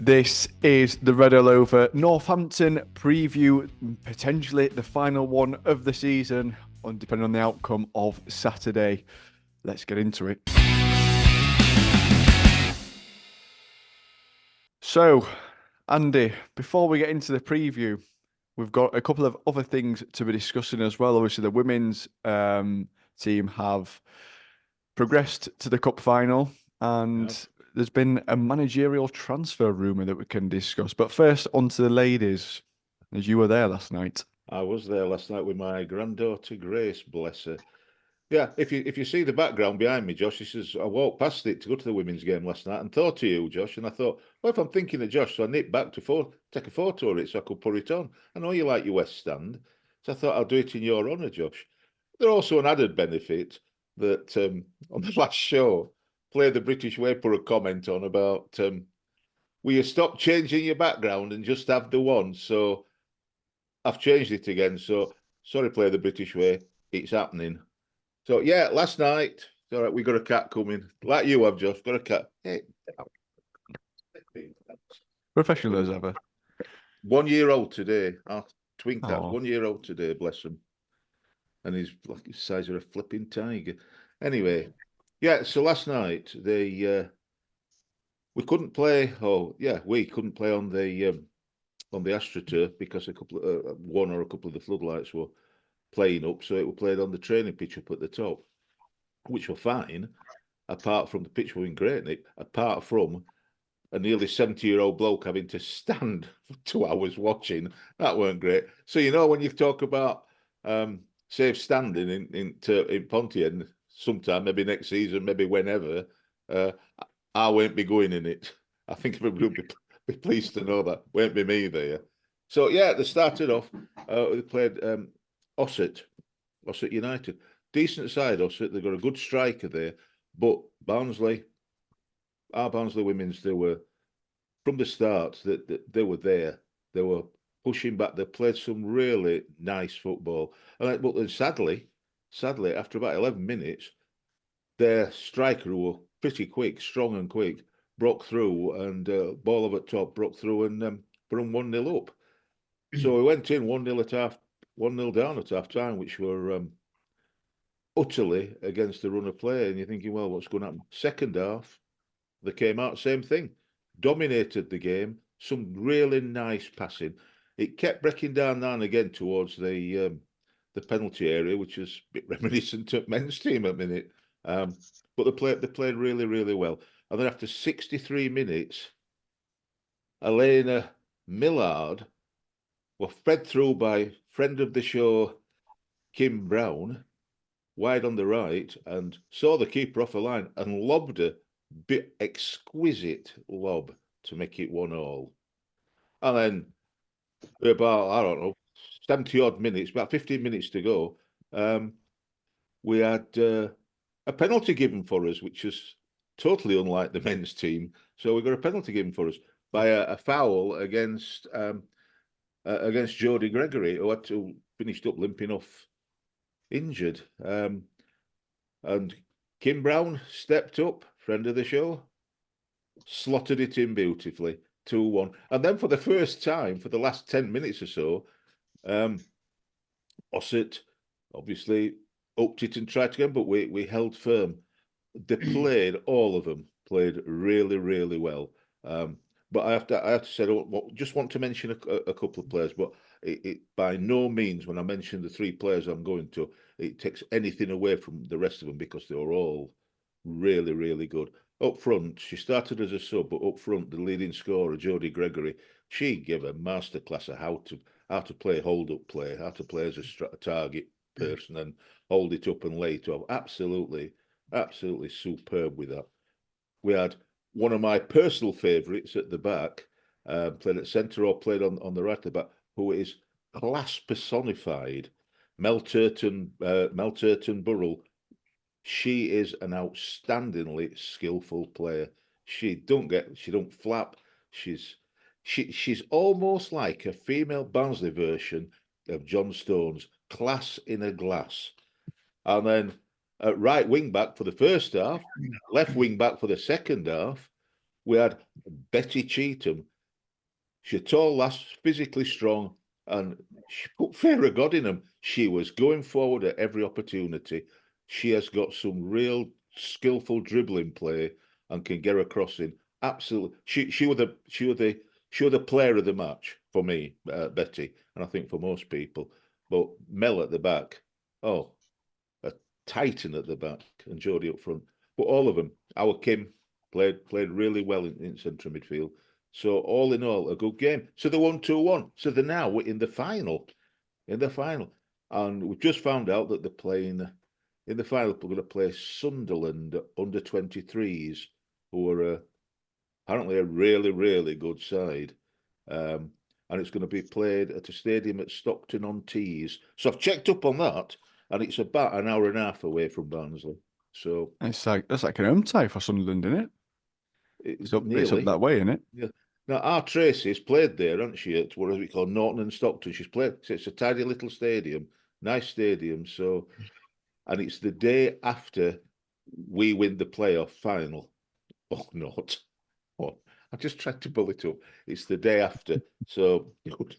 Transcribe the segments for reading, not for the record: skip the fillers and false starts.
This is the Red All Over Northampton preview, potentially the final one of the season, depending on the outcome of Saturday. Let's get into it. So, Andy, before we get into the preview, we've got a couple of other things to be discussing as well. Obviously, the women's team have progressed to the cup final, and there's been a managerial transfer rumour that we can discuss. But first, on to the ladies, as you were there last night. I was there last night with my granddaughter Grace, bless her. Yeah, if you see the background behind me, Josh, this is I walked past it to go to the women's game last night and thought of you, Josh, and I thought, well, if I'm thinking of Josh, so I nipped back to take a photo of it so I could put it on. I know you like your West Stand, so I thought I'll do it in your honour, Josh. There's also an added benefit that on the last show, Play the British Way put a comment on about will you stop changing your background and just have the one? So I've changed it again. So sorry, Play the British Way, it's happening. So yeah, last night, all right, we got a cat coming. Like you have, Josh, got a cat. Hey. Professional as ever. 1 year old today. Our twin cats, 1 year old today, bless them. And he's like the size of a flipping tiger. Anyway, yeah, so last night we couldn't play. We couldn't play on the AstroTurf because one or a couple of the floodlights were playing up, so it was played on the training pitch up at the top, which were fine, apart from the pitch being great, Nick, apart from a nearly 70-year-old bloke having to stand for 2 hours watching. That weren't great. So, when you talk about safe standing in Pontiac, sometime, maybe next season, maybe whenever, I won't be going in it. I think everybody will be pleased to know that. Won't be me there. So, yeah, they started off, they played Ossett United. Decent side, Ossett. They've got a good striker there. But our Barnsley women's, they were, from the start, they were there. They were pushing back. They played some really nice football. But then sadly, after about 11 minutes, their striker, who were pretty quick, strong and quick, broke through and ball over top, broke through and put them 1-0 up. So we went in 1-0 down at half time, which were utterly against the run of play. And you're thinking, well, what's going to happen? Second half, they came out, same thing, dominated the game. Some really nice passing. It kept breaking down now and again towards the penalty area, which is a bit reminiscent of men's team at the minute. But they played really, really well. And then after 63 minutes, Elena Millard were fed through by friend of the show, Kim Brown, wide on the right, and saw the keeper off the line and lobbed a bit exquisite lob to make it 1-1. And then about, I don't know, 70 odd minutes, about 15 minutes to go, we had a penalty given for us, which is totally unlike the men's team. So we got a penalty given for us by a foul against Jodie Gregory, who had to finished up limping off injured. And Kim Brown stepped up, friend of the show, slotted it in beautifully, 2-1. And then for the first time, for the last 10 minutes or so, Ossett obviously upped it and tried again, but we held firm. They played, all of them played really, really well. But I have to say, I just want to mention a couple of players, but it by no means, when I mention the 3 players I'm going to, it takes anything away from the rest of them because they were all really, really good. Up front, she started as a sub, but up front, the leading scorer, Jodie Gregory, she gave a masterclass of how to play hold-up play, how to play as a target person and hold it up and lay it off. Absolutely superb with that. We had one of my personal favourites at the back, played at centre or played on the right at the back, who is class personified, Mel Turton Burrell. She is an outstandingly skillful player. She don't flap. She's almost like a female Barnsley version of John Stones, class in a glass. And then at right wing back for the first half, left wing back for the second half, we had Betty Cheetham. She's a tall lass, physically strong, and she put fear of God in them. She was going forward at every opportunity. She has got some real skillful dribbling play and can get her crossing. Absolutely, she was the player of the match for me, Betty, and I think for most people. But Mel at the back, oh, a titan at the back, and Jodie up front. But all of them, our Kim played really well in central midfield. So all in all, a good game. So they won 2-1. So they're now in the final. In the final. And we've just found out that they're playing in the final. We're going to play Sunderland under 23s, who are apparently a really, really good side. And it's going to be played at a stadium at Stockton-on-Tees. So I've checked up on that, and it's about an hour and a half away from Barnsley. So It's like that's like an home tie for Sunderland, isn't it? It's up nearly. that way, isn't it? Yeah. Now, our Tracy's played there, hasn't she? At what we call Norton and Stockton. She's played. So it's a tidy little stadium, nice stadium. So, and it's the day after we win the playoff final. Oh, not. Oh, I just tried to pull it up. It's the day after. So good.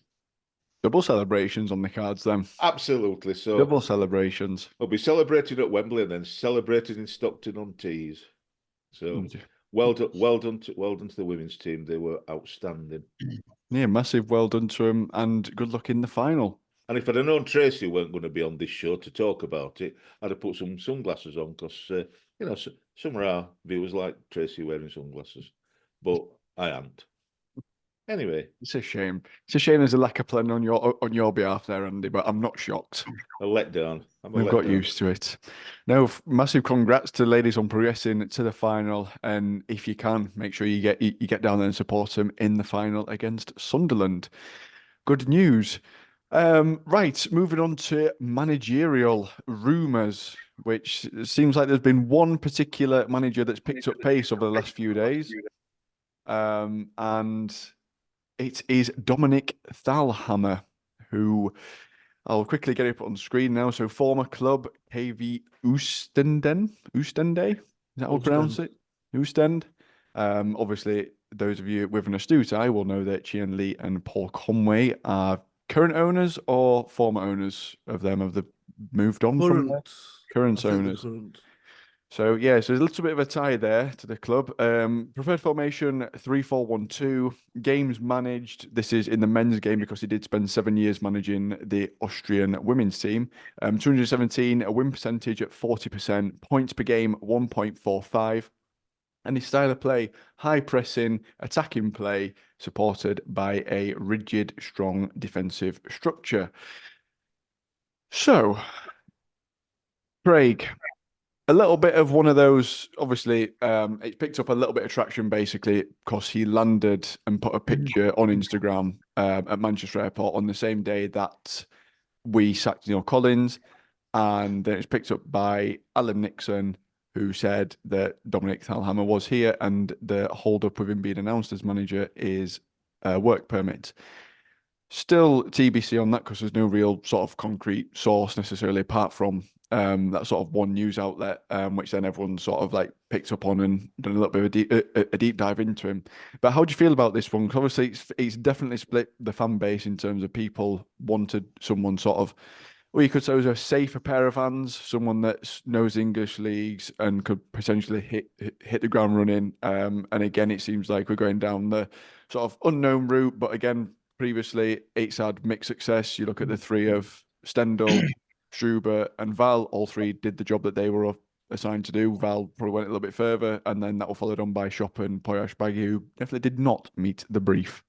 Double celebrations on the cards then. Absolutely. So Double celebrations. we'll be celebrating at Wembley and then celebrating in Stockton-on-Tees. So Mm. well done to the women's team. They were outstanding. Yeah, massive well done to him and good luck in the final. And if I'd have known Tracy weren't going to be on this show to talk about it, I'd have put some sunglasses on because, some of our viewers like Tracy wearing sunglasses, but I haven't. Anyway, It's a shame. It's a shame there's a lack of planning on your behalf there, Andy, but I'm not shocked. a letdown. I'm a We've got letdown. used to it. No, massive congrats to the ladies on progressing to the final. And if you can, make sure you get down there and support them in the final against Sunderland. Good news. Right, moving on to managerial rumours, which seems like there's been one particular manager that's picked up pace over the last few days. And it is Dominic Thalhammer, who I'll quickly get it put on screen now. So former club KV Oostende. Is that how we pronounce it? Oostend. Obviously, those of you with an astute eye will know that Chian Lee and Paul Conway are current owners or former owners of them. Have they moved on from there? Current owners. So yeah, so there's a little bit of a tie there to the club. Preferred formation 3-4-1-2. Games managed. This is in the men's game because he did spend 7 years managing the Austrian women's team. 217, a win percentage at 40%, points per game 1.45. And his style of play, high pressing, attacking play, supported by a rigid, strong defensive structure. So, Craig, a little bit of one of those, obviously, it's picked up a little bit of traction basically because he landed and put a picture on Instagram at Manchester Airport on the same day that we sacked Neil Collins. And then it was picked up by Alan Nixon, who said that Dominic Thalhammer was here and the hold up with him being announced as manager is a work permit. Still TBC on that because there's no real sort of concrete source necessarily apart from that sort of one news outlet, which then everyone sort of like picked up on and done a little bit of a deep dive into him. But how do you feel about this one? Because obviously it's definitely split the fan base in terms of people wanted someone sort of, well, you could say was a safer pair of hands, someone that knows English leagues and could potentially hit the ground running. And again, it seems like we're going down the sort of unknown route. But again, previously it's had mixed success. You look at the three of Stendhal, Struber, and Val. All three did the job that they were assigned to do. Val probably went a little bit further, and then that was followed on by Shop and Poyash Baggy, who definitely did not meet the brief.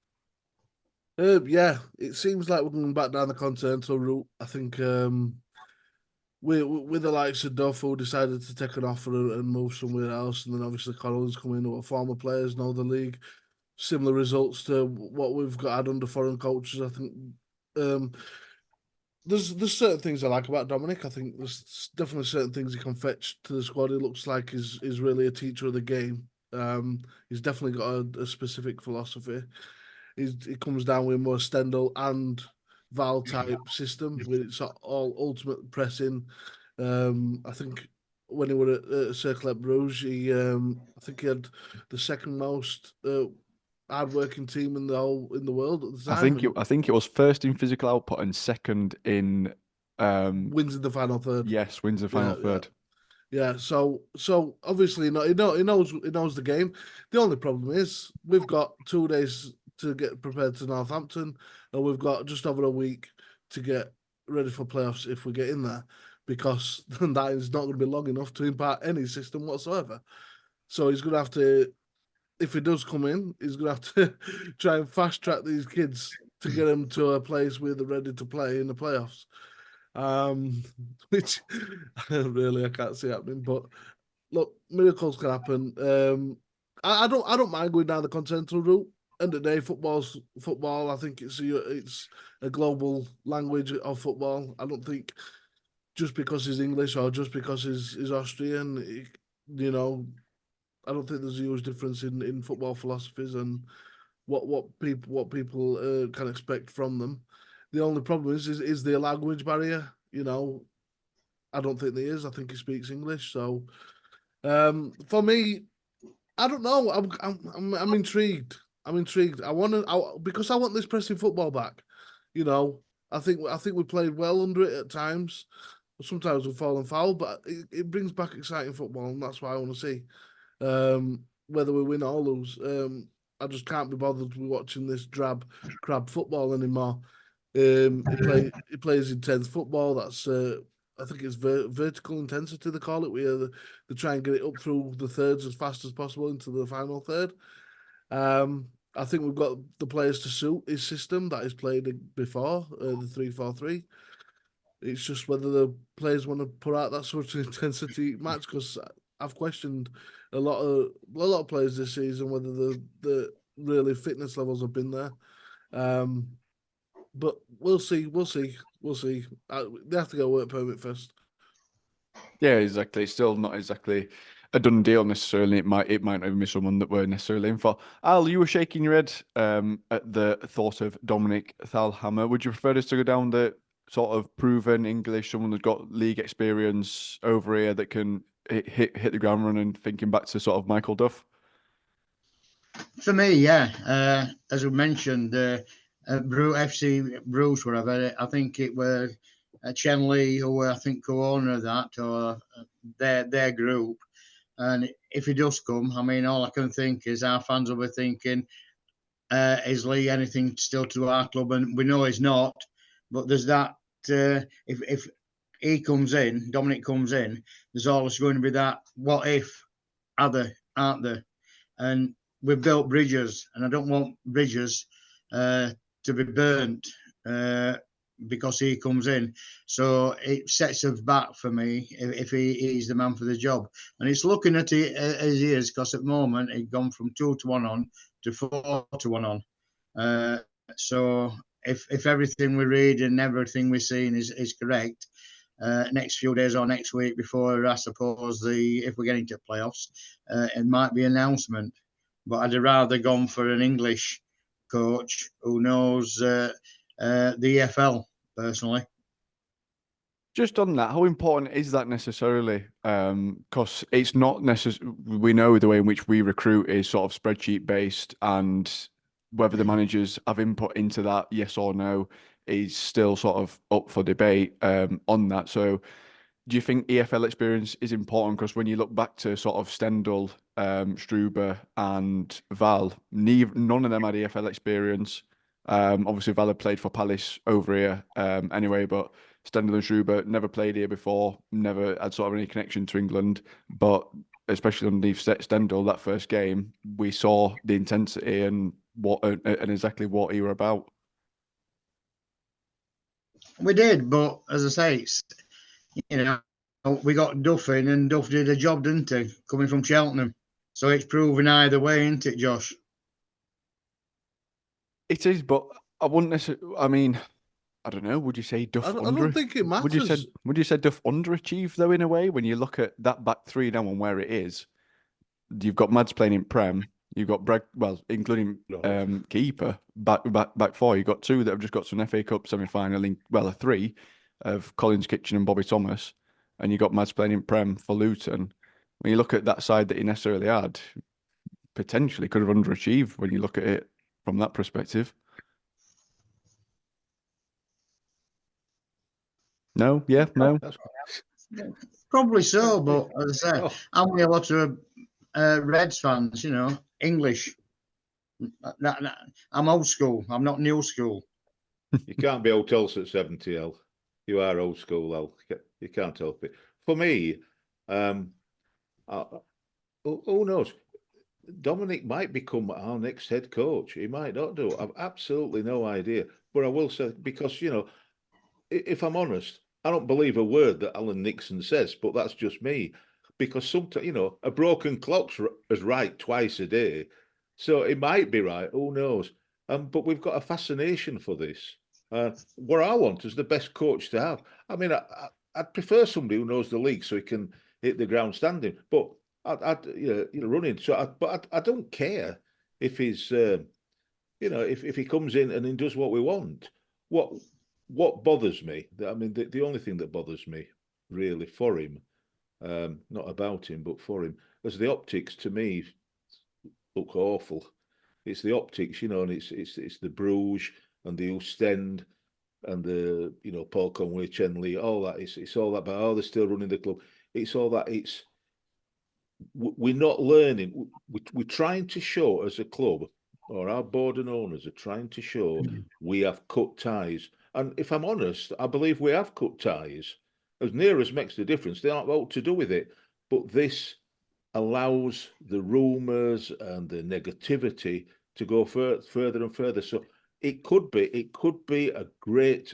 Yeah, it seems like we're going back down the continental route. I think with the likes of Duff, who decided to take an offer and move somewhere else, and then obviously Collins coming in, who former players know the league. Similar results to what we've got had under foreign coaches. I think there's certain things I like about Dominic. I think there's definitely certain things he can fetch to the squad. He looks like he's really a teacher of the game. He's definitely got a specific philosophy. It comes down with more Stendhal and Val type system with its all ultimate pressing. I think when he was at Cercle Bruges, I think he had the second most hard-working team in the world at the time. I think it was first in physical output and second in wins in the final third. yes, wins the final third. Yeah, so obviously, he knows the game. The only problem is we've got 2 days to get prepared to Northampton, and we've got just over a week to get ready for playoffs if we get in there, because that is not going to be long enough to impact any system whatsoever. So he's going to have to, if he does come in, he's going to have to try and fast track these kids to get them to a place where they're ready to play in the playoffs. Which really I can't see happening. But look, miracles can happen. I don't mind going down the continental route. End of the day, football's football. I think it's a global language of football. I don't think just because he's English or just because he's Austrian, I don't think there's a huge difference in football philosophies and what people can expect from them. The only problem is the language barrier. I don't think there is. I think he speaks English. So, for me, I don't know. I'm intrigued. I'm intrigued. Because I want this pressing football back. I think we played well under it at times. Sometimes we've fallen foul, but it brings back exciting football, and that's what I want to see. Whether we win or lose, I just can't be bothered with watching this drab crab football anymore. He plays intense football. That's I think it's vertical intensity they call it, where they try and get it up through the thirds as fast as possible into the final third. I think we've got the players to suit his system that he's played before, the 3-4-3. It's just whether the players want to put out that sort of intensity match, because I've questioned a lot of players this season whether the really fitness levels have been there. But we'll see. They have to go work permit first. Yeah, exactly. It's still not exactly a done deal necessarily. It might not even be someone that we're necessarily in for. Al, you were shaking your head at the thought of Dominic Thalhammer. Would you prefer us to go down the sort of proven English, someone that's got league experience over here that can hit the ground running, thinking back to sort of Michael Duff? For me, yeah. As we mentioned, FC Bruce, whatever, I think it was Chen Lee, who were, I think, co-owner of that, or their group. And if he does come, I mean, all I can think is our fans will be thinking, is Lee anything still to our club? And we know he's not. But there's that, if he comes in, Dominic comes in, there's always going to be that, what if, aren't there? And we've built bridges, and I don't want bridges to be burnt because he comes in. So it sets us back for me if he's the man for the job. And it's looking at it as he is, because at the moment he's gone from 2-1 on to 4-1 on. So if everything we read and everything we've seen is correct, next few days or next week before, I suppose, if we get into playoffs, it might be an announcement. But I'd have rather gone for an English coach who knows the EFL, personally. Just on that, how important is that necessarily? Because it's not necessarily, we know the way in which we recruit is sort of spreadsheet based, and whether the managers have input into that, yes or no, is still sort of up for debate on that. So do you think EFL experience is important? Because when you look back to sort of Stendhal, Struber and Val, none of them had EFL experience. Obviously Val had played for Palace over here anyway, but Stendhal and Struber never played here before, never had sort of any connection to England. But especially underneath Stendhal, that first game, we saw the intensity and exactly what he were about. We did, but as I say, we got Duff in, and Duff did a job, didn't he? Coming from Cheltenham. So it's proven either way, isn't it, Josh? It is, but I wouldn't necessarily. I mean, I don't know. Would you say Duff I don't think it matters. Would you say Duff underachieved though, in a way, when you look at that back three now and where it is? You've got Mads playing in Prem. You've got Brad, well, including keeper back four. You've got two that have just got some FA Cup semi-final in, well, a three of Collins Kitchen and Bobby Thomas, and you got Mads playing in Prem for Luton. When you look at that side that he necessarily had, potentially could have underachieved when you look at it from that perspective. No, yeah, no. Probably so, but as I say, Oh. I'm with a lot of Reds fans, English. I'm old school. I'm not new school. You can't be old else at 70, L. You are old school, L. You can't help it. For me, who knows? Dominic might become our next head coach. He might not do. I've absolutely no idea. But I will say, because, if I'm honest, I don't believe a word that Alan Nixon says, but that's just me. Because sometimes, a broken clock's is right twice a day. So it might be right. Who knows? But we've got a fascination for this. What I want is the best coach to have. I mean, I'd prefer somebody who knows the league so he can hit the ground standing. But I'd running. So, I don't care if he's, if he comes in and he does what we want. What bothers me? I mean, the only thing that bothers me really for him, not about him, but for him, is the optics. To me, look awful. It's the optics, and it's the Bruges and the Ostend and the Paul Conway, Chenley, all that. It's all that about they're still running the club. It's all that. We're not learning. We're trying to show as a club, or our board and owners are trying to show we have cut ties. And if I'm honest, I believe we have cut ties. As near as makes the difference, they aren't what to do with it. But this allows the rumours and the negativity to go further and further. So it could be a great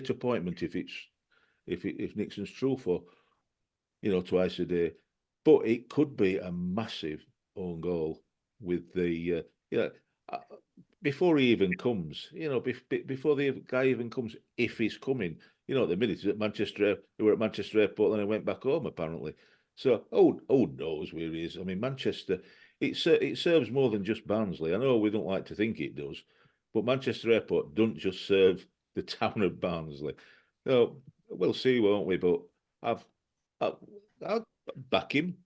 appointment if Nixon's true for twice a day. But it could be a massive own goal with the before he even comes, before the guy even comes, if he's coming, at the minute he's at Manchester. We were at Manchester Airport, then I went back home apparently. So who knows where he is? I mean, Manchester, it serves more than just Barnsley. I know we don't like to think it does, but Manchester Airport don't just serve the town of Barnsley. So we'll see, won't we? But I'll back him.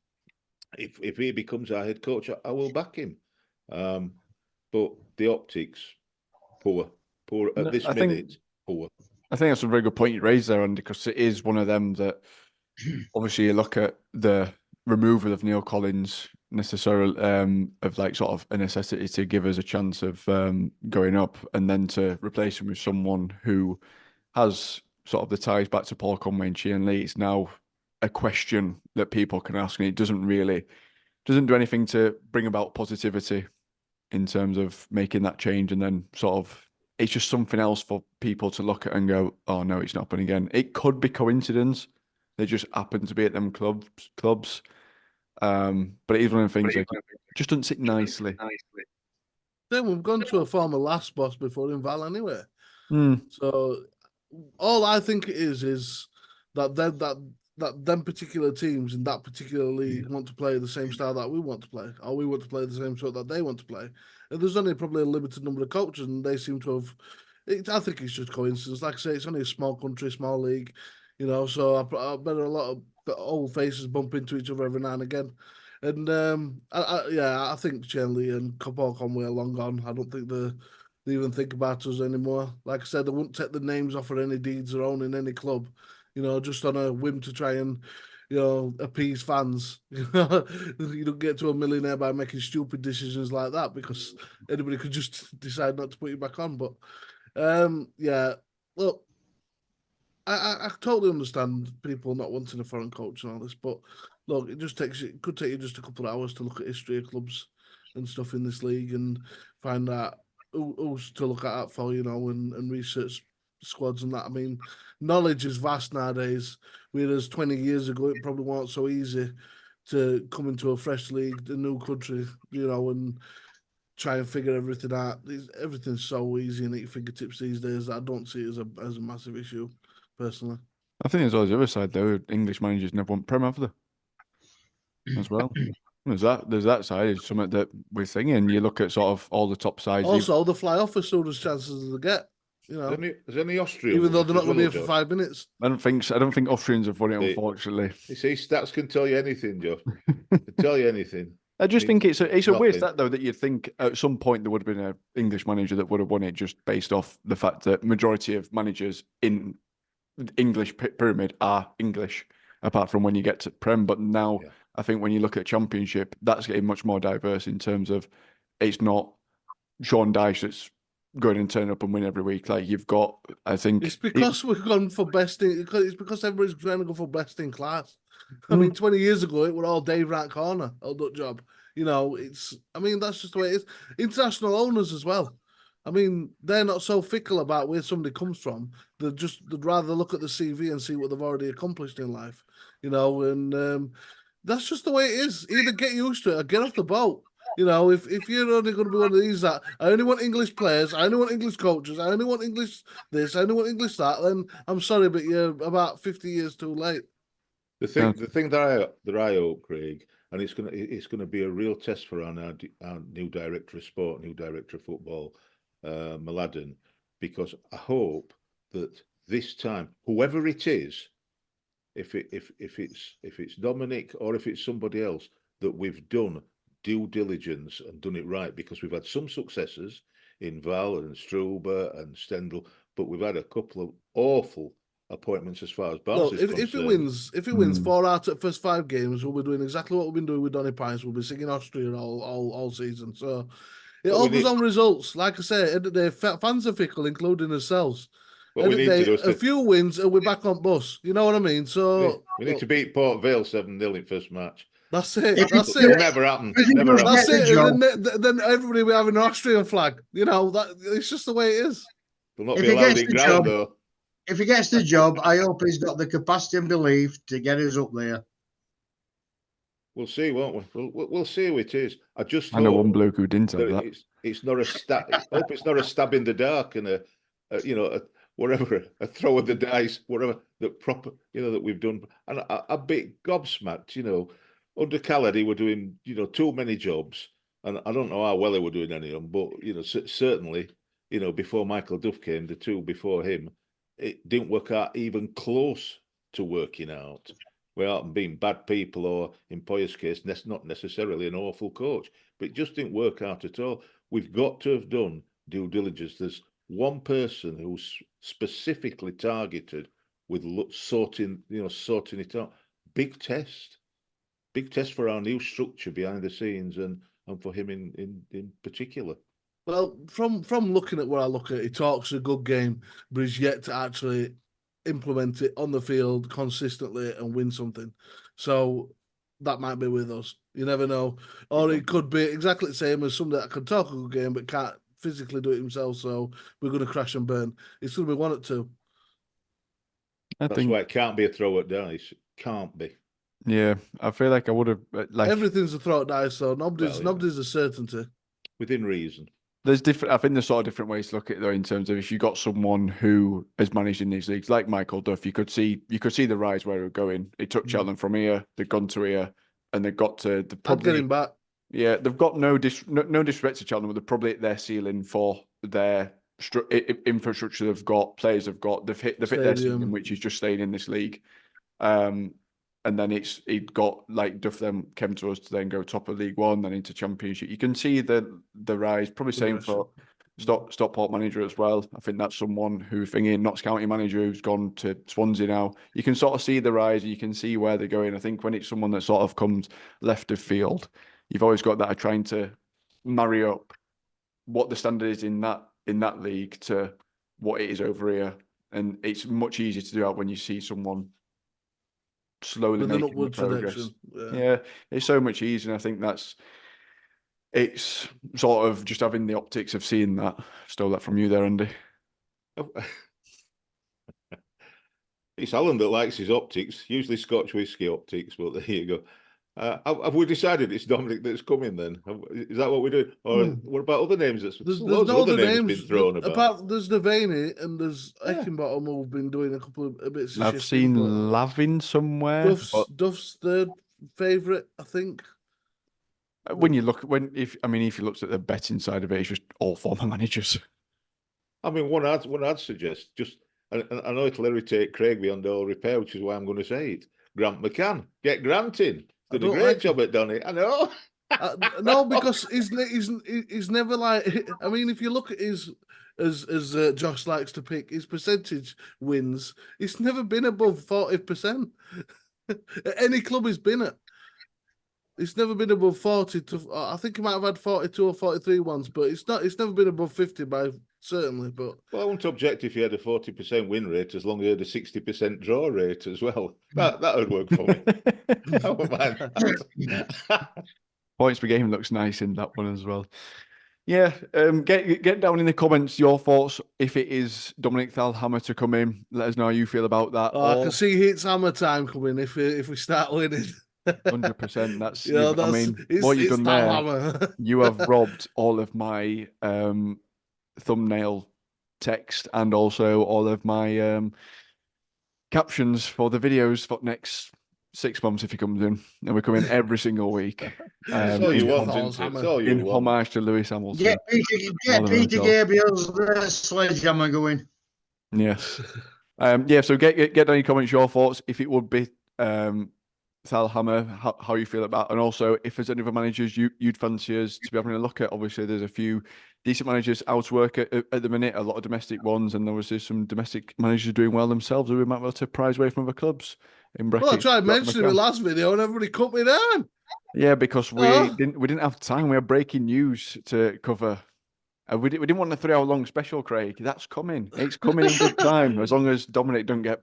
If he becomes our head coach, I will back him. But the optics, poor at this minute, poor. I think that's a very good point you raised there, Andy, because it is one of them that obviously you look at the removal of Neil Collins necessarily of like sort of a necessity to give us a chance of going up, and then to replace him with someone who has sort of the ties back to Paul Conway and Cian Lee. It's now a question that people can ask, and it doesn't do anything to bring about positivity in terms of making that change, and then sort of it's just something else for people to look at and go, oh no, it's not happening again. It could be coincidence. They just happen to be at them clubs. But it is one of the things that just doesn't sit nicely. Then we've gone to a former last boss before in Val anyway. Mm. So all I think it is that them particular teams in that particular league want to play the same style that we want to play, or we want to play the same sort that they want to play. And there's only probably a limited number of coaches, and they seem to have. I think it's just coincidence. Like I say, it's only a small country, small league, So I bet a lot of old faces bump into each other every now and again. And I think Chenley and Paul Conway are long gone. I don't think they even think about us anymore. Like I said, they wouldn't take the names off of any deeds their own in any club, just on a whim to try and, appease fans. You don't get to a millionaire by making stupid decisions like that, because anybody could just decide not to put you back on. But look, I totally understand people not wanting a foreign coach and all this, but look, it could take you just a couple of hours to look at history of clubs and stuff in this league and find out who's to look at for, and research squads and that. I mean, knowledge is vast nowadays, whereas 20 years ago it probably wasn't so easy to come into a fresh league, a new country, and try and figure everything out. Everything's so easy and at your fingertips these days that I don't see it as a massive issue, personally. I think there's always the other side though. English managers never won Prem, have they? As well. There's that side. It's something that we're thinking. You look at sort of all the top sides. Also, the fly off as soon as chances they get. Is any Austrian? Even though they're not going to be here for 5 minutes. I don't think Austrians have won it, unfortunately. You see, stats can tell you anything, Joe. They tell you anything. I just mean, think it's a weird nothing. stat though that you'd think at some point there would have been an English manager that would have won it just based off the fact that majority of managers in English pyramid are English, apart from when you get to Prem. But now Yeah. I think when you look at Championship, that's getting much more diverse in terms of it's not Sean Dyche that's going and turn up and win every week. Like you've got, I think It's because we've gone for best in. It's because everybody's trying to go for best in class. I mean, 20 years ago, it were all Dave Rat Corner, old Dutch job. You know, I mean, that's just the way it is. International owners as well. I mean, they're not so fickle about where somebody comes from. They'd rather look at the CV and see what they've already accomplished in life, you know, and that's just the way it is. Either get used to it or get off the boat. You know, if you're only going to be one of these that I only want English players, I only want English coaches, I only want English this, I only want English that, then I'm sorry, but you're about 50 years too late. The thing that I hope, Craig, and it's gonna be a real test for our new director of sport, new director of football, Mladen, because I hope that this time, whoever it is, if it's Dominic or if it's somebody else, that we've done due diligence and done it right, because we've had some successes in Val and Struber and Stendhal, but we've had a couple of awful appointments as far as Barnsley is concerned. If he wins 4 out of the first 5 games, we'll be doing exactly what we've been doing with Donny Price. We'll be singing Austria all season. So it all goes on results. Like I say, at the day, fans are fickle, including ourselves. What we need to do is a few wins and we're back on bus. You know what I mean? So we need to beat Port Vale 7-0 in first match. That's it. That's it. It'll never happen. Never happen. That's it. Then everybody will have an Austrian flag. You know, that it's just the way it is. They'll not be allowed in ground though. If he gets the job, I hope he's got the capacity and belief to get us up there. We'll see, won't we? We'll see who it is. I know one bloke who didn't have that. It's not a stab. I hope it's not a stab in the dark and a throw of the dice, whatever that we've done. And a bit gobsmacked, under Callady we're doing, too many jobs, and I don't know how well they were doing any of them, but certainly, before Michael Duff came, the 2 before him, it didn't work out even close to working out. We aren't being bad people, or in Poyer's case, not necessarily an awful coach, but it just didn't work out at all. We've got to have done due diligence. There's one person who's specifically targeted with sorting it out. Big test for our new structure behind the scenes, and for him in particular. Well, from looking at what I look at, he talks a good game, but he's yet to actually implement it on the field consistently and win something. So that might be with us. You never know. Or it could be exactly the same as somebody that can talk a good game but can't physically do it himself. So we're going to crash and burn. It's going to be 1 or 2. That's why it can't be a throw at dice. Can't be. Yeah, I feel like I would have everything's a throw at dice, so nobody's a certainty. Within reason. There's different. I think there's sort of different ways to look at it though. In terms of if you got someone who has managed in these leagues, like Michael Duff, you could see the rise where we're going. It took Cheltenham from here, they've gone to here, and they've got to getting back. Yeah, they've got no disrespect to Cheltenham, but they're probably at their ceiling for their infrastructure they've got, players they've got. They've hit their ceiling, which is just staying in this league. And then he'd got like Duff then came to us to then go top of League One, then into Championship. You can see the rise. Probably same for Stockport manager as well. I think that's someone who thinking Notts County manager who's gone to Swansea now. You can sort of see the rise. You can see where they're going. I think when it's someone that sort of comes left of field, you've always got that trying to marry up what the standard is in that league to what it is over here, and it's much easier to do that when you see someone slowly making the progress. Yeah, it's so much easier. And I think it's sort of just having the optics of seeing that. Stole that from you there, Andy. It's Alan that likes his optics, usually Scotch whiskey optics, but there you go. Have we decided it's Dominic that's coming then? Is that what we do? Or what about other names? There's loads of other names been thrown about. There's Devaney and there's Eckenbottom who've been doing a couple of bits of I've seen Lavin somewhere. Duff's third favourite, I think. When you look, if you looked at the betting side of it, it's just all former managers. I mean, one I'd suggest, and I know it'll irritate Craig beyond all repair, which is why I'm going to say it. Grant McCann. Get Grant in. Did a great job at Donny. I know. No, because he's never like. I mean, if you look at his, as Josh likes to pick, his percentage wins, it's never been above 40%. At any club he's been at, it's never been above 40 to. I think he might have had 42 or 43 once, but it's not. It's never been above 50 by certainly. But Well, I wouldn't object if you had a 40% win rate as long as you had a 60% draw rate as well. That would work for me. I wouldn't mind that. Points per game looks nice in that one as well. Yeah, get down in the comments your thoughts if it is Dominic Thalhammer to come in. Let us know how you feel about that. I can see it's hammer time coming if we start winning. 100%. That's I mean, it's, what you've it's done that there. hammer. You have robbed all of my thumbnail text and also all of my captions for the videos for next 6 months if he comes in, and we're coming every single week. That's all you want, isn't it? That's all you in want. homage to Lewis Hamilton. Get Peter Gabriel's sledgehammer going. Yes. Yeah, so get down your comments, your thoughts, if it would be Thalhammer, how you feel about, and also if there's any other managers you'd fancy us to be having a look at. Obviously, there's a few decent managers out to work at the minute, a lot of domestic ones, and obviously some domestic managers doing well themselves who we might be able to prize away from other clubs. In brackets, Well, I tried mentioning it last video and everybody cut me down. Yeah, because we didn't have time. We had breaking news to cover. We didn't want a 3-hour long special, Craig. That's coming. It's coming in good time, as long as Dominic don't get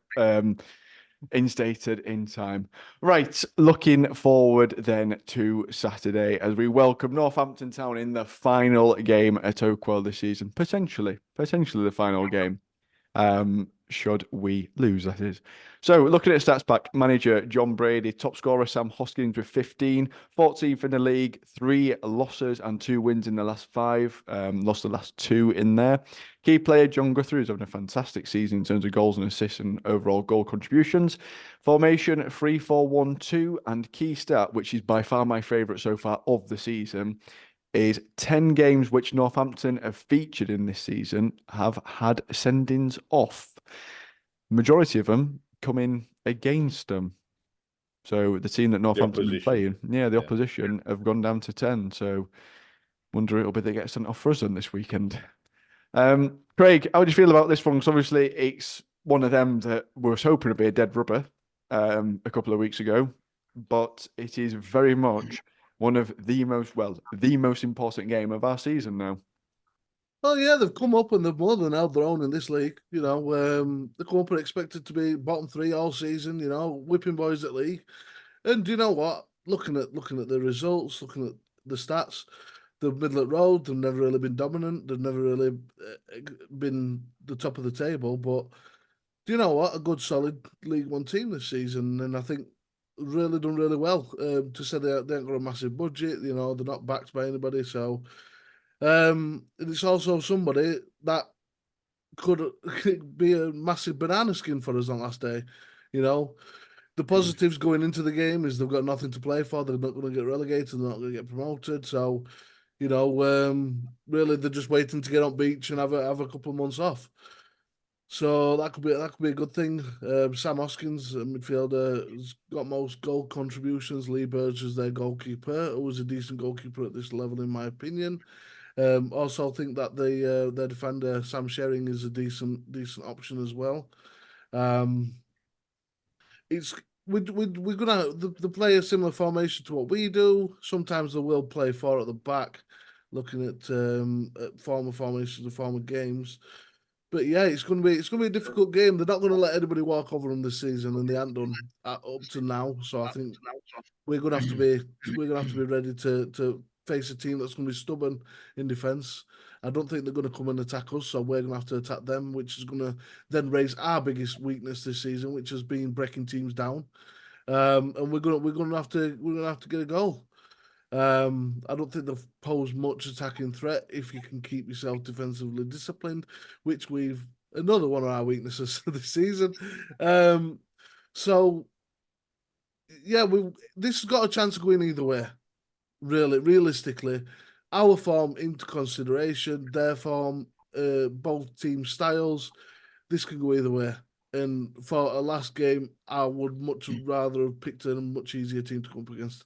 instated in time. Right, looking forward then to Saturday as we welcome Northampton Town in the final game at Oakwell this season. Potentially the final game. Should we lose, that is. So, looking at stats pack, manager John Brady, top scorer Sam Hoskins with 15, 14th in the league, 3 losses and 2 wins in the last 5. Lost the last 2 in there. Key player John Guthrie is having a fantastic season in terms of goals and assists and overall goal contributions. Formation 3-4-1-2, and key stat, which is by far my favourite so far of the season, is 10 games which Northampton have featured in this season have had sendings off. Majority of them coming against them. So the team that Northampton have been playing, the opposition have gone down to 10. So wonder it'll be they get sent off for us on this weekend. Craig, how do you feel about this one? Because obviously it's one of them that we was hoping to be a dead rubber a couple of weeks ago, but it is very much one of the most important game of our season now. Well, yeah, they've come up and they've more than held their own in this league. You know, they come up and expected to be bottom 3 all season. You know, whipping boys at league. And you know what? Looking at the results, looking at the stats, the middle of the road. They've never really been dominant. They've never really been the top of the table. But do you know what? A good, solid League One team this season, and I think really done really well. To say they ain't got a massive budget. You know, they're not backed by anybody, so. And it's also somebody that could be a massive banana skin for us on last day. You know, the positives going into the game is they've got nothing to play for. They're not going to get relegated. They're not going to get promoted. So, you know, really they're just waiting to get on beach and have a couple of months off. So that could be a good thing. Sam Hoskins, midfielder, has got most goal contributions. Lee Burge is their goalkeeper, who was a decent goalkeeper at this level, in my opinion. Also think that their defender Sam Shering is a decent option as well. We're gonna the play a similar formation to what we do. Sometimes they will play 4 at the back, looking at former formations and former games. But yeah, it's gonna be a difficult game. They're not gonna let anybody walk over them this season, and they haven't done up to now. So I think we're gonna have to be ready to face a team that's going to be stubborn in defence. I don't think they're going to come and attack us, so we're going to have to attack them, which is going to then raise our biggest weakness this season, which has been breaking teams down. And we're going to have to get a goal. I don't think they've posed much attacking threat if you can keep yourself defensively disciplined, which we've another one of our weaknesses this season. So yeah, this has got a chance of going either way. Really, realistically, our form into consideration, their form, both team styles, this could go either way. And for a last game, I would much rather have picked a much easier team to come up against.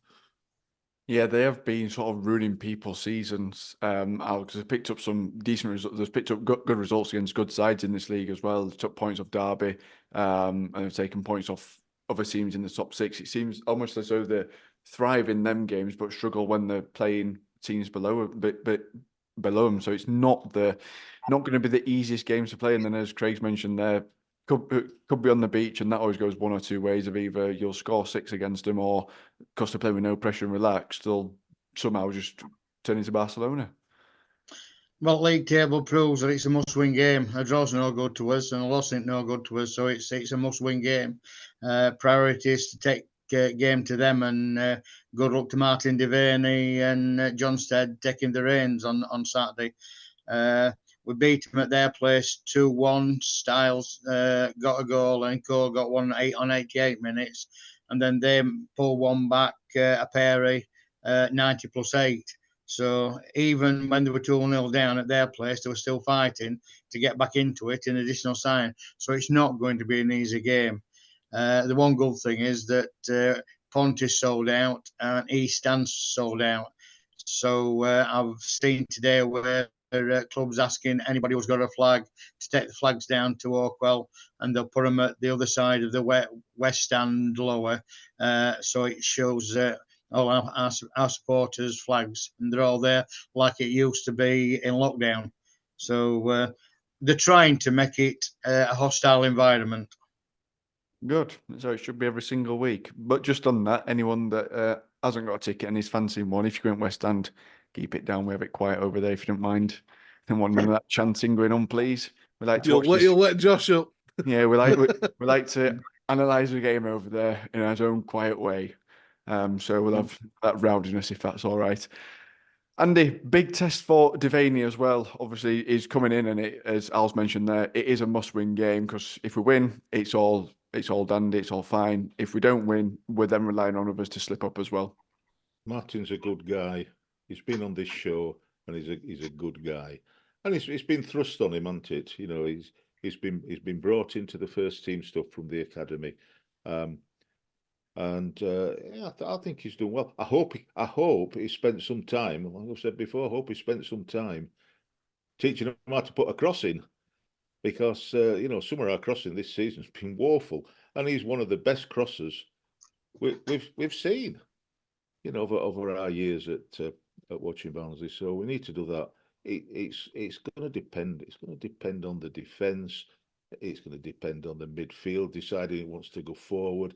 Yeah, they have been sort of ruining people's seasons. Alex has picked up some decent results. They've picked up good results against good sides in this league as well. They took points off Derby, and they've taken points off other teams in the top six. It seems almost as though they thrive in them games, but struggle when they're playing teams below below them. So it's not going to be the easiest games to play. And then, as Craig's mentioned, there could be on the beach, and that always goes one or two ways. Of either you'll score 6 against them, or because they play with no pressure and relaxed, they'll somehow just turn into Barcelona. Well, league table proves that it's a must-win game. A draw's no good to us, and a loss ain't no good to us. So it's a must-win game. Priority is to take game to them, and good luck to Martin Devaney and John Stead taking the reins on Saturday. We beat them at their place 2-1. Styles got a goal, and Cole got one on 88 minutes, and then they pulled one back, a Perry, 90 plus 8. So even when they were 2-0 down at their place, they were still fighting to get back into it in additional time. So it's not going to be an easy game. The one good thing is that Pont is sold out and East Stand's sold out. So I've seen today where clubs asking anybody who's got a flag to take the flags down to Oakwell, and they'll put them at the other side of the West Stand lower. So it shows all our supporters' flags, and they're all there like it used to be in lockdown. So they're trying to make it a hostile environment. Good. So it should be every single week. But just on that, anyone that hasn't got a ticket and is fancying one, if you're going West End, keep it down. We have it quiet over there if you don't mind. Don't want none of that chanting going on, please. We like to watch this. You'll let Josh up. Yeah, we like to analyse the game over there in our own quiet way. So we'll have that rowdiness if that's all right. Andy, big test for Devaney as well. Obviously, he's coming in, and as Al's mentioned there, it is a must-win game, because if we win, it's all dandy, it's all fine. If we don't win, we're then relying on others to slip up as well. Martin's a good guy. He's been on this show, and he's a good guy, and it's been thrust on him, hasn't it? You know, he's been brought into the first team stuff from the academy, and yeah, I think he's done well. I hope he spent some time, like I've said before, I hope he spent some time teaching him how to put a cross in, because you know, some of our crossing this season's been woeful, and he's one of the best crossers we've seen, you know, over our years at watching Barnsley. So we need to do that. It's going to depend. It's going to depend on the defence. It's going to depend on the midfield deciding it wants to go forward.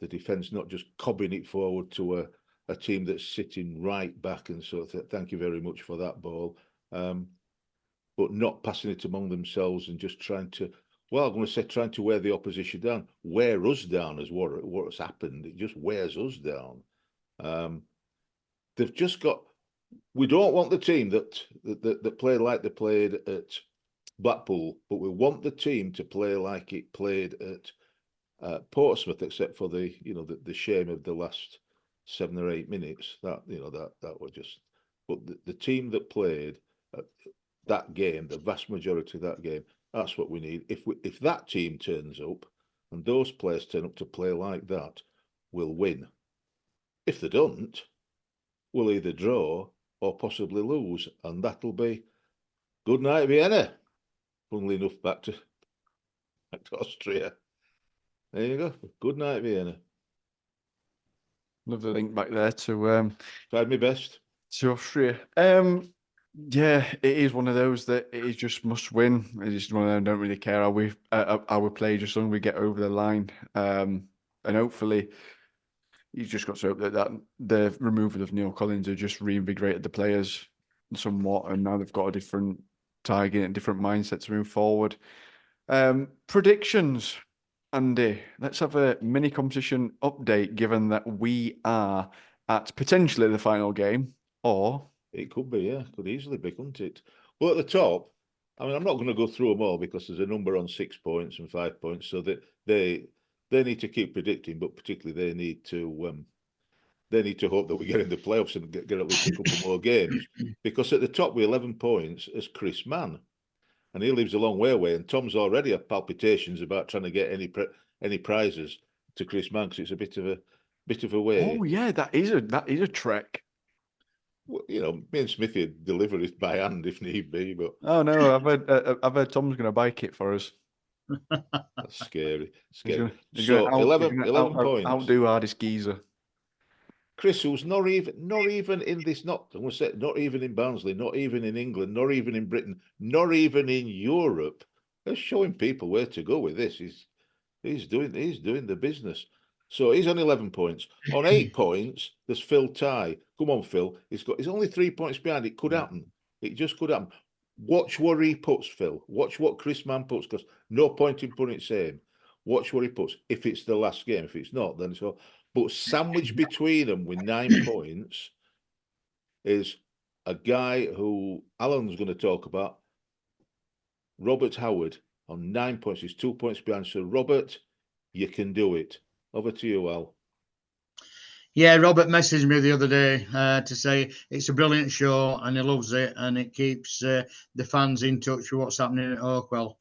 The defence not just cobbing it forward to a team that's sitting right back and so thank you very much for that ball, but not passing it among themselves and just trying to, well, I'm going to say trying to wear the opposition down. Wear us down is what's happened. It just wears us down. They've just got. We don't want the team that played like they played at Blackpool, but we want the team to play like it played at Portsmouth, except for the shame of the last 7 or 8 minutes. That were just. But the team that played that game, the vast majority of that game, that's what we need. If that team turns up and those players turn up to play like that, we'll win. If they don't, we'll either draw or possibly lose, and that'll be good night Vienna. Funnily enough, back to Austria. There you go. Good night Vienna. Love the link back there to Tried my best. to Austria. Yeah, it is one of those that it is just must win. It's just one of them. Don't really care how we play, just as long as we get over the line. And hopefully, you've just got to hope that the removal of Neil Collins has just reinvigorated the players somewhat, and now they've got a different target and different mindset to move forward. Predictions, Andy. Let's have a mini competition update, given that we are at potentially the final game, or it could be, yeah, could easily be, couldn't it? Well, at the top, I mean, I'm not going to go through them all because there's a number on 6 points and 5 points, so that they need to keep predicting, but particularly they need to hope that we get in the playoffs and get at least a couple more games, because at the top with 11 points is Chris Mann, and he lives a long way away, and Tom's already had palpitations about trying to get any prizes to Chris Mann, because it's a bit of a way. Oh yeah, that is a trek. You know, me and Smithy would deliver it by hand if need be, but Oh no, I've heard Tom's going to bike it for us. that's scary. He's Scary. gonna, So 11 points. outdo hardest geezer. Chris, who's not even in this, not I'm gonna say, not even in Barnsley, not even in England, not even in Britain, not even in Europe, they're showing people where to go with this. He's doing the business. So he's on 11 points. On 8 points, there's Phil Ty. Come on, Phil. He's only 3 points behind. It could happen. It just could happen. Watch what he puts, Phil. Watch what Chris Mann puts, because no point in putting it same. Watch what he puts. If it's the last game, if it's not, then so. But sandwiched between them with 9 points is a guy who Alan's going to talk about, Robert Howard, on 9 points. He's 2 points behind. So, Robert, you can do it. Over to you, Al. Yeah, Robert messaged me the other day to say it's a brilliant show and he loves it and it keeps the fans in touch with what's happening at Oakwell.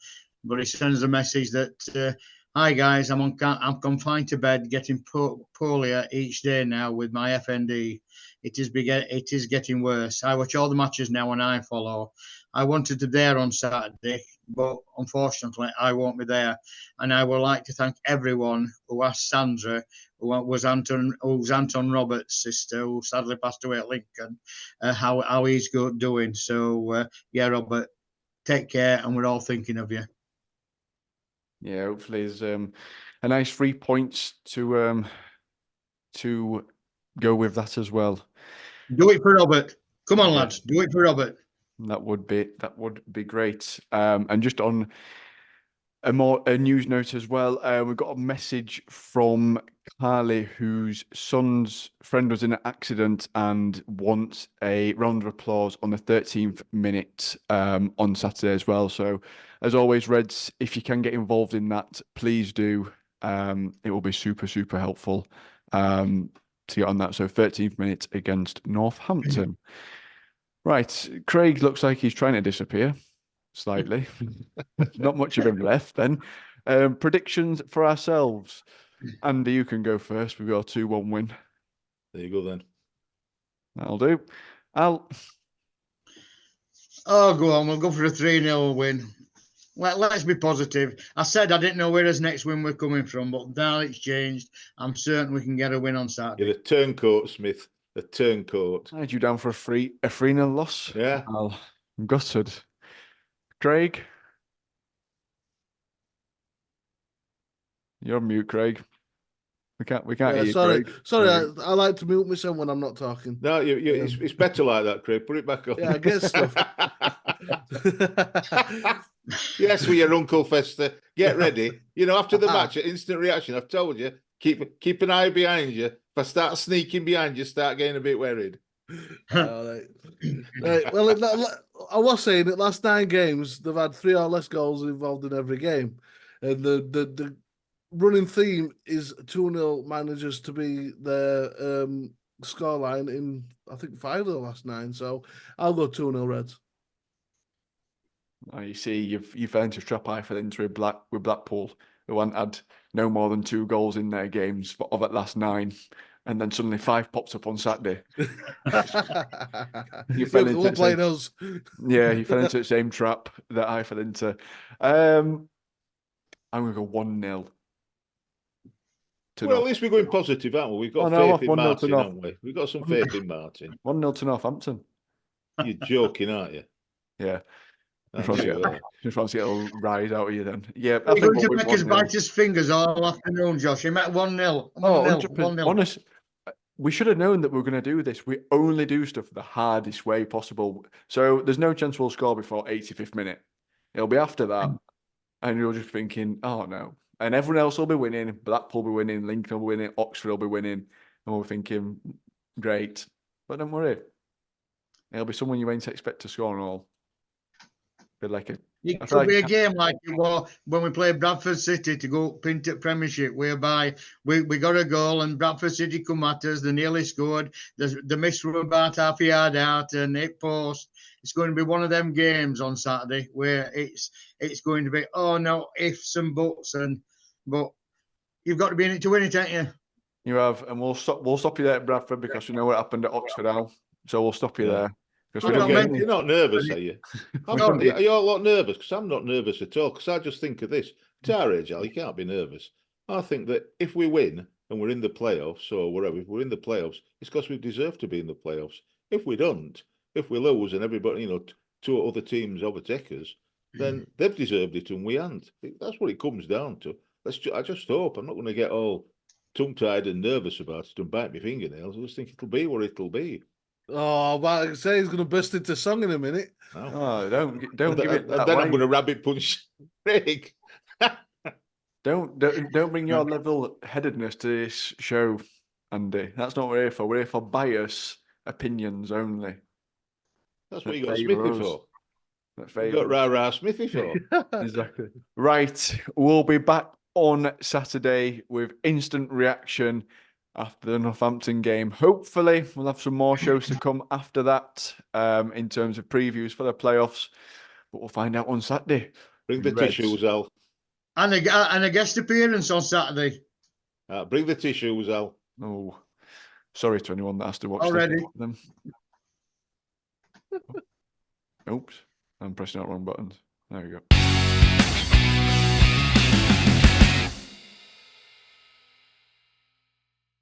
But he sends a message that, hi guys, I'm confined to bed, getting poorlier each day now with my FND. It is getting worse. I watch all the matches now and I follow. I wanted to be there on Saturday, but unfortunately I won't be there. And I would like to thank everyone who asked Sandra, who's Anton Roberts' sister, who sadly passed away at Lincoln, how he's doing. So yeah, Robert, take care, and we're all thinking of you. Yeah, hopefully there's a nice 3 points to go with that as well. Do it for Robert. Come on, lads, do it for Robert. That would be great. And just on a news note as well, we've got a message from Carly, whose son's friend was in an accident and wants a round of applause on the 13th minute on Saturday as well. So, as always, Reds, if you can get involved in that, please do. It will be super, super helpful to get on that. So, 13th minute against Northampton. Right, Craig looks like he's trying to disappear slightly. Not much of him left then. Predictions for ourselves. Andy, you can go first. We've got a 2-1 win. There you go then. That'll do. Al. Oh, go on. We'll go for a 3-0 win. Let's be positive. I said I didn't know where his next win were coming from, but now it's changed. I'm certain we can get a win on Saturday. You're a turncoat, Smith. A turncoat. I had you down for a 3-0 loss. Yeah. I'm gutted. Craig. You're on mute, Craig. We can't hear you, sorry, Craig. sorry. I like to mute myself when I'm not talking. No, it's better like that, Craig. Put it back on. Yeah, I get stuff. Yes, with your Uncle Fester. Get ready. You know, after the match, instant reaction. I've told you, keep an eye behind you. If I start sneaking behind you, start getting a bit worried. Right. Well, I was saying that last 9 games, they've had 3 or less goals involved in every game. And the running theme is 2-0 managers to be their scoreline in, I think, 5 of the last 9. So I'll go 2-0 Reds. Oh, you see, you fell into a trap I fell into with Blackpool, who hadn't had no more than 2 goals in their games of that last 9. And then suddenly 5 pops up on Saturday. You fell into playing us. Yeah, he fell into the same trap that I fell into. I'm going to go 1-0. Well, at least we're going positive, aren't we? We've got faith in Martin, haven't we? We've got some faith in Martin. 1-0 to Northampton. You're joking, aren't you? Yeah. Just want to get a rise out of you then. Yeah, I think going to make us bite his fingers all afternoon, Josh. He met 1-0. 1-0. Honest, we should have known that we were going to do this. We only do stuff the hardest way possible. So there's no chance we'll score before 85th minute. It'll be after that. And you're just thinking, oh no. And everyone else will be winning. Blackpool will be winning. Lincoln will be winning. Oxford will be winning. And we're thinking, great. But don't worry. It'll be someone you ain't expect to score and all. It could be a game like it was when we played Bradford City to go up into Premiership, whereby we got a goal and Bradford City come at us. They nearly scored. The miss were about half a yard out and hit post. It's going to be one of them games on Saturday where it's going to be, oh no, ifs and buts, but you've got to be in it to win it, ain't you? You have, and we'll stop you there at Bradford because we know what happened at Oxford now. So we'll stop you Yeah. there. Because I'm we not don't meant- get You're not nervous, are you? Sorry. Are you all a lot nervous? Because I'm not nervous at all. Because I just think of this. At our age, Al, you can't be nervous. I think that if we win and we're in the playoffs or whatever, if we're in the playoffs, it's because we deserve to be in the playoffs. If we don't, if we lose and everybody, two other teams overtake us, then they've deserved it and we haven't. That's what it comes down to. I just hope I'm not going to get all tongue-tied and nervous about it and bite my fingernails. I just think it'll be what it'll be. Oh, but like I say, he's going to burst into song in a minute. No. Oh, don't give it that Then way. I'm going to rabbit punch Craig. Don't bring your level-headedness to this show, Andy. That's not what we're here for. We're here for bias opinions only. That's what you That got favour Smithy us. for. That You got favour us. rah-rah Smithy for. Exactly. Right. We'll be back on Saturday with instant reaction after the Northampton game. Hopefully, we'll have some more shows to come after that in terms of previews for the playoffs. But we'll find out on Saturday. Bring the Reds. tissues, Al. And a guest appearance on Saturday. Bring the tissues, Al. Oh, sorry to anyone that has to watch Already. them. Oops, I'm pressing out wrong buttons. There we go.